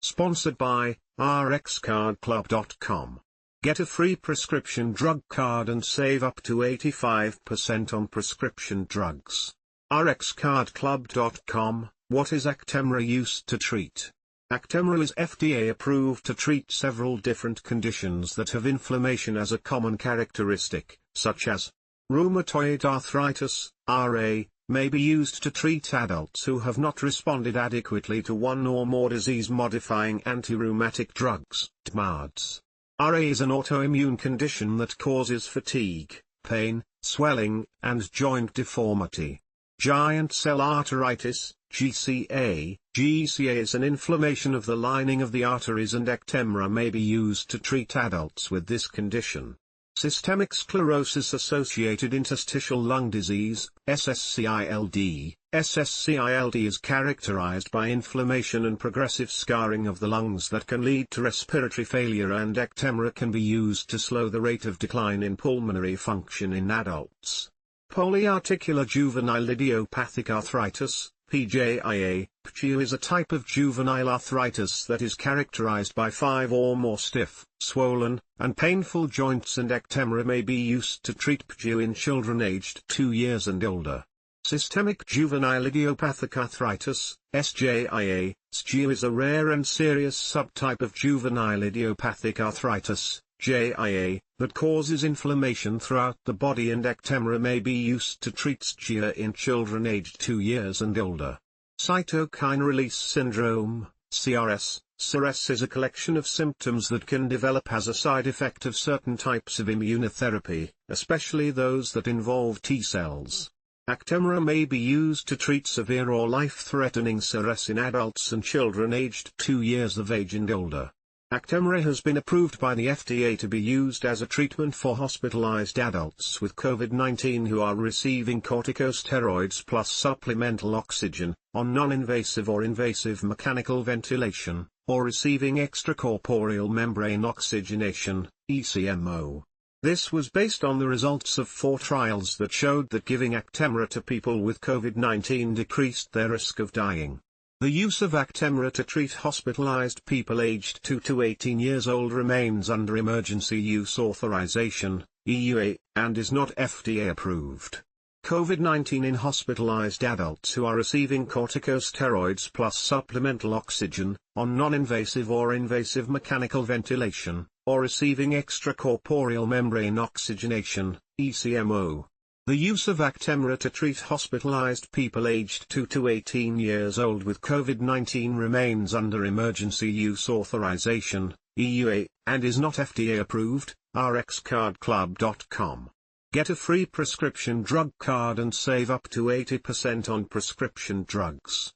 Sponsored by RxCardClub.com. Get a free prescription drug card and save up to 85% on prescription drugs. RxCardClub.com. What is Actemra used to treat? Actemra is FDA approved to treat several different conditions that have inflammation as a common characteristic, such as rheumatoid arthritis, RA, may be used to treat adults who have not responded adequately to one or more disease-modifying anti-rheumatic drugs, DMARDs. RA is an autoimmune condition that causes fatigue, pain, swelling, and joint deformity. Giant cell arteritis, GCA, GCA is an inflammation of the lining of the arteries, and Actemra may be used to treat adults with this condition. Systemic sclerosis-associated interstitial lung disease, SScILD. SScILD is characterized by inflammation and progressive scarring of the lungs that can lead to respiratory failure, and Actemra can be used to slow the rate of decline in pulmonary function in adults. Polyarticular juvenile idiopathic arthritis, PJIA. PJIA is a type of juvenile arthritis that is characterized by 5 or more stiff, swollen, and painful joints, and Actemra may be used to treat PJIA in children aged 2 years and older. Systemic juvenile idiopathic arthritis, SJIA. SJIA is a rare and serious subtype of juvenile idiopathic arthritis, JIA, that causes inflammation throughout the body, and Actemra may be used to treat SJIA in children aged 2 years and older. Cytokine release syndrome, CRS, CRS is a collection of symptoms that can develop as a side effect of certain types of immunotherapy, especially those that involve T-cells. Actemra may be used to treat severe or life-threatening CRS in adults and children aged 2 years of age and older. Actemra has been approved by the FDA to be used as a treatment for hospitalized adults with COVID-19 who are receiving corticosteroids plus supplemental oxygen, on non-invasive or invasive mechanical ventilation, or receiving extracorporeal membrane oxygenation, ECMO. This was based on the results of 4 trials that showed that giving Actemra to people with COVID-19 decreased their risk of dying. The use of Actemra to treat hospitalized people aged 2 to 18 years old remains under Emergency Use Authorization, EUA, and is not FDA approved. COVID-19 in hospitalized adults who are receiving corticosteroids plus supplemental oxygen, on non-invasive or invasive mechanical ventilation, or receiving extracorporeal membrane oxygenation, ECMO. The use of Actemra to treat hospitalized people aged 2 to 18 years old with COVID-19 remains under Emergency Use Authorization, EUA, and is not FDA approved. RxCardClub.com. Get a free prescription drug card and save up to 80% on prescription drugs.